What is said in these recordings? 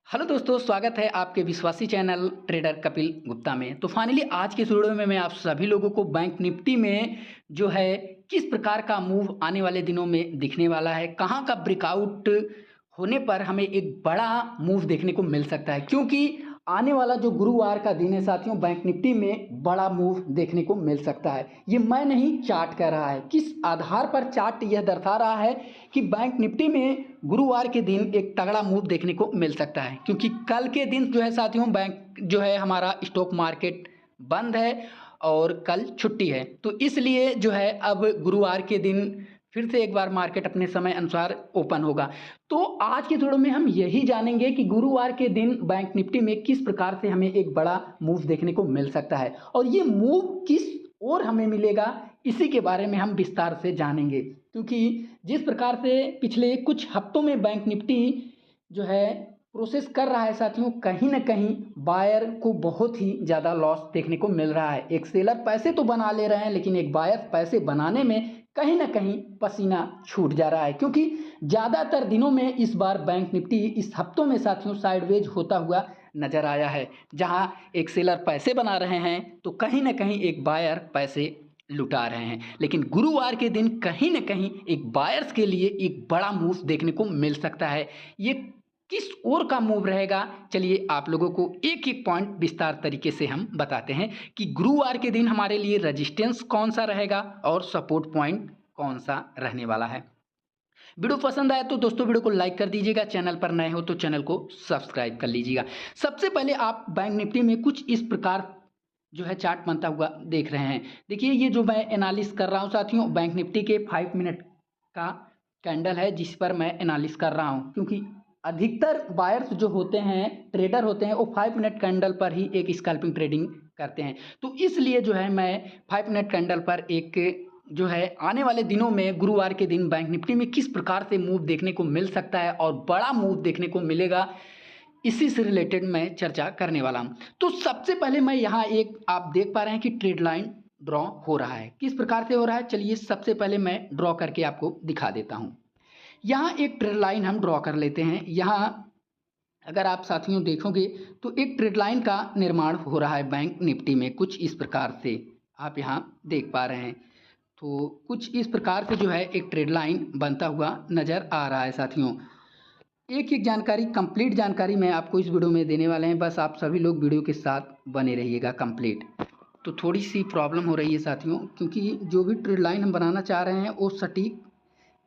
Hello दोस्तों, स्वागत है आपके विश्वासी चैनल ट्रेडर कपिल गुप्ता में। तो फाइनली आज के इस वीडियो में मैं आप सभी लोगों को बैंक निफ्टी में जो है किस प्रकार का मूव आने वाले दिनों में दिखने वाला है, कहां का ब्रेकआउट होने पर हमें एक बड़ा मूव देखने को मिल सकता है। क्योंकि आने वाला जो गुरुवार का दिन है साथियों, बैंक निफ्टी में बड़ा मूव देखने को मिल सकता है। ये मैं नहीं, चार्ट कह रहा है। किस आधार पर चार्ट यह दर्शा रहा है कि बैंक निफ्टी में गुरुवार के दिन एक तगड़ा मूव देखने को मिल सकता है। क्योंकि कल के दिन जो है साथियों, बैंक जो है हमारा स्टॉक मार्केट बंद है और कल छुट्टी है। तो इसलिए जो है अब गुरुवार के दिन फिर से एक बार मार्केट अपने समय अनुसार ओपन होगा। तो आज के वीडियो में हम यही जानेंगे कि गुरुवार के दिन बैंक निफ्टी में किस प्रकार से हमें एक बड़ा मूव देखने को मिल सकता है और ये मूव किस और हमें मिलेगा, इसी के बारे में हम विस्तार से जानेंगे। क्योंकि जिस प्रकार से पिछले कुछ हफ्तों में बैंक निफ्टी जो है प्रोसेस कर रहा है साथियों, कहीं ना कहीं बायर को बहुत ही ज़्यादा लॉस देखने को मिल रहा है। एक सेलर पैसे तो बना ले रहे हैं, लेकिन एक बायर पैसे बनाने में कहीं ना कहीं पसीना छूट जा रहा है। क्योंकि ज़्यादातर दिनों में इस बार बैंक निफ्टी इस हफ्तों में साथियों साइडवेज होता हुआ नजर आया है। जहां एक सेलर पैसे बना रहे हैं तो कहीं ना कहीं एक बायर पैसे लुटा रहे हैं। लेकिन गुरुवार के दिन कहीं ना कहीं एक बायर्स के लिए एक बड़ा मूव देखने को मिल सकता है। ये किस ओर का मूव रहेगा, चलिए आप लोगों को एक एक पॉइंट विस्तार तरीके से हम बताते हैं कि गुरुवार के दिन हमारे लिए रेजिस्टेंस कौन सा रहेगा और सपोर्ट पॉइंट कौन सा रहने वाला है। वीडियो पसंद आए तो दोस्तों वीडियो को लाइक कर दीजिएगा, चैनल पर नए हो तो चैनल को सब्सक्राइब कर लीजिएगा। सबसे पहले आप बैंक निफ्टी में कुछ इस प्रकार जो है चार्ट बनता हुआ देख रहे हैं। देखिए, ये जो मैं एनालिस कर रहा हूं साथियों, बैंक निफ्टी के 5 मिनट का कैंडल है जिस पर मैं एनालिस कर रहा हूं। क्योंकि अधिकतर बायर्स जो होते हैं, ट्रेडर होते हैं, वो 5 मिनट कैंडल पर ही एक स्कैल्पिंग ट्रेडिंग करते हैं। तो इसलिए जो है मैं 5 मिनट कैंडल पर एक जो है आने वाले दिनों में गुरुवार के दिन बैंक निफ्टी में किस प्रकार से मूव देखने को मिल सकता है और बड़ा मूव देखने को मिलेगा, इसी से रिलेटेड मैं चर्चा करने वाला हूं। तो सबसे पहले मैं यहाँ एक आप देख पा रहे हैं कि ट्रेड लाइन ड्रॉ हो रहा है। किस प्रकार से हो रहा है, चलिए सबसे पहले मैं ड्रॉ करके आपको दिखा देता हूं। यहाँ एक ट्रेड लाइन हम ड्रॉ कर लेते हैं। यहाँ अगर आप साथियों देखोगे तो एक ट्रेड लाइन का निर्माण हो रहा है बैंक निफ्टी में, कुछ इस प्रकार से आप यहाँ देख पा रहे हैं। तो कुछ इस प्रकार से जो है एक ट्रेड लाइन बनता हुआ नजर आ रहा है साथियों। एक एक जानकारी, कंप्लीट जानकारी मैं आपको इस वीडियो में देने वाले हैं, बस आप सभी लोग वीडियो के साथ बने रहिएगा कंप्लीट। तो थोड़ी सी प्रॉब्लम हो रही है साथियों, क्योंकि जो भी ट्रेड लाइन हम बनाना चाह रहे हैं वो सटीक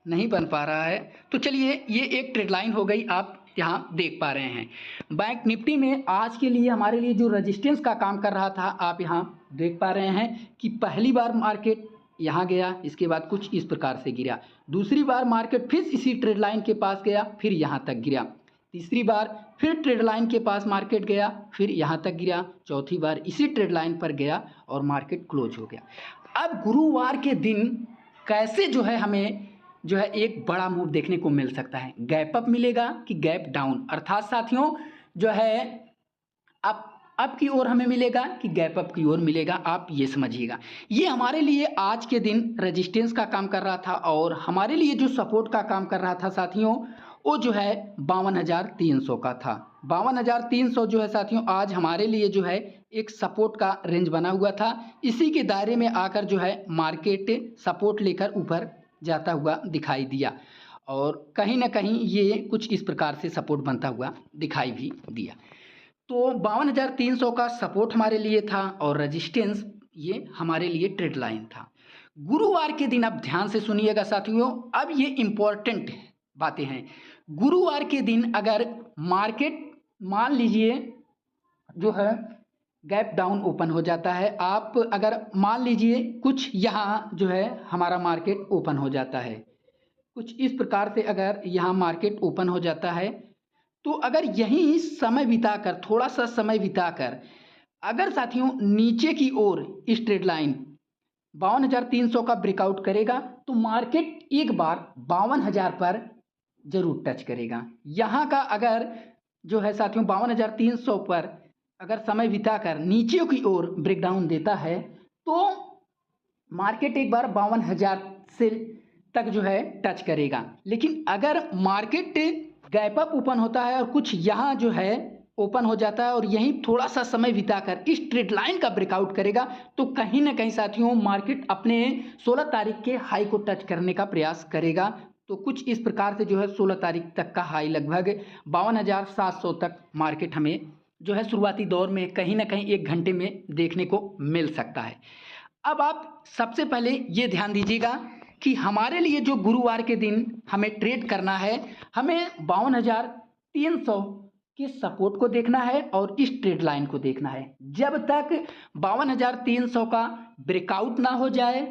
नहीं बन पा रहा है। तो चलिए, ये एक ट्रेड लाइन हो गई, आप यहाँ देख पा रहे हैं। बैंक निफ्टी में आज के लिए हमारे लिए जो रेजिस्टेंस का काम कर रहा था, आप यहाँ देख पा रहे हैं कि पहली बार मार्केट यहाँ गया, इसके बाद कुछ इस प्रकार से गिरा। दूसरी बार मार्केट फिर इसी ट्रेड लाइन के पास गया, फिर यहाँ तक गिरा। तीसरी बार फिर ट्रेड लाइन के पास मार्केट गया, फिर यहाँ तक गिरा। चौथी बार इसी ट्रेड लाइन पर गया और मार्केट क्लोज हो गया। अब गुरुवार के दिन कैसे जो है हमें जो है एक बड़ा मूव देखने को मिल सकता है, गैप अप मिलेगा कि गैप डाउन, अर्थात साथियों जो है अप की ओर हमें मिलेगा कि गैप अप की ओर मिलेगा, आप ये समझिएगा। ये हमारे लिए आज के दिन रेजिस्टेंस का काम कर रहा था और हमारे लिए जो सपोर्ट का काम कर रहा था साथियों, वो जो है 52,300 का था। 52,300 जो है साथियों आज हमारे लिए जो है एक सपोर्ट का रेंज बना हुआ था। इसी के दायरे में आकर जो है मार्केट सपोर्ट लेकर ऊपर जाता हुआ दिखाई दिया और कहीं ना कहीं ये कुछ इस प्रकार से सपोर्ट बनता हुआ दिखाई भी दिया। तो 52,300 का सपोर्ट हमारे लिए था और रेजिस्टेंस ये हमारे लिए ट्रेड लाइन था। गुरुवार के दिन आप ध्यान से सुनिएगा साथियों, अब ये इंपॉर्टेंट बातें हैं। गुरुवार के दिन अगर मार्केट मान लीजिए जो है गैप डाउन ओपन हो जाता है, आप अगर मान लीजिए कुछ यहाँ जो है हमारा मार्केट ओपन हो जाता है, कुछ इस प्रकार से अगर यहाँ मार्केट ओपन हो जाता है, तो अगर यहीं समय बिताकर, थोड़ा सा समय बिताकर अगर साथियों नीचे की ओर इस ट्रेड लाइन 52,300 का ब्रेकआउट करेगा तो मार्केट एक बार 52,000 पर जरूर टच करेगा। यहाँ का अगर जो है साथियों 52,300 पर अगर समय बिताकर नीचे की ओर ब्रेकडाउन देता है तो मार्केट एक बार 52,000 से तक जो है टच करेगा। लेकिन अगर मार्केट गैप अप ओपन होता है और कुछ यहाँ जो है ओपन हो जाता है और यहीं थोड़ा सा समय बिताकर इस ट्रेड लाइन का ब्रेकआउट करेगा तो कहीं ना कहीं साथियों मार्केट अपने 16 तारीख के हाई को टच करने का प्रयास करेगा। तो कुछ इस प्रकार से जो है 16 तारीख तक का हाई लगभग 52,700 तक मार्केट हमें जो है शुरुआती दौर में कहीं ना कहीं 1 घंटे में देखने को मिल सकता है। अब आप सबसे पहले ये ध्यान दीजिएगा कि हमारे लिए जो गुरुवार के दिन हमें ट्रेड करना है, हमें 52,300 के सपोर्ट को देखना है और इस ट्रेड लाइन को देखना है। जब तक 52,300 का ब्रेकआउट ना हो जाए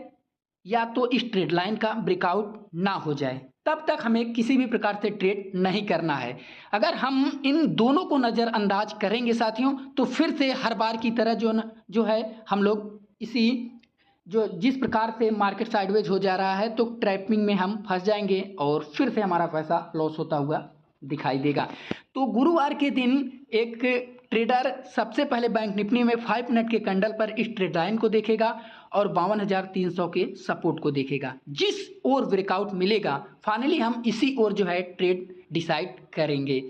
या तो इस ट्रेड लाइन का ब्रेकआउट ना हो जाए तब तक हमें किसी भी प्रकार से ट्रेड नहीं करना है। अगर हम इन दोनों को नज़रअंदाज करेंगे साथियों तो फिर से हर बार की तरह जो है हम लोग इसी जिस प्रकार से मार्केट साइडवेज हो जा रहा है तो ट्रैपिंग में हम फंस जाएंगे और फिर से हमारा पैसा लॉस होता हुआ दिखाई देगा। तो गुरुवार के दिन एक ट्रेडर सबसे पहले बैंक निफ्टी में 5 मिनट के कैंडल पर इस ट्रेड लाइन को देखेगा और 52,300 के सपोर्ट को देखेगा। जिस ओर ब्रेकआउट मिलेगा फाइनली हम इसी ओर जो है ट्रेड डिसाइड करेंगे।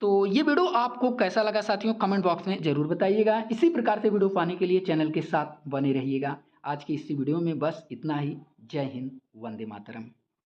तो ये वीडियो आपको कैसा लगा साथियों कमेंट बॉक्स में ज़रूर बताइएगा। इसी प्रकार से वीडियो पाने के लिए चैनल के साथ बने रहिएगा। आज की इस वीडियो में बस इतना ही। जय हिंद, वंदे मातरम।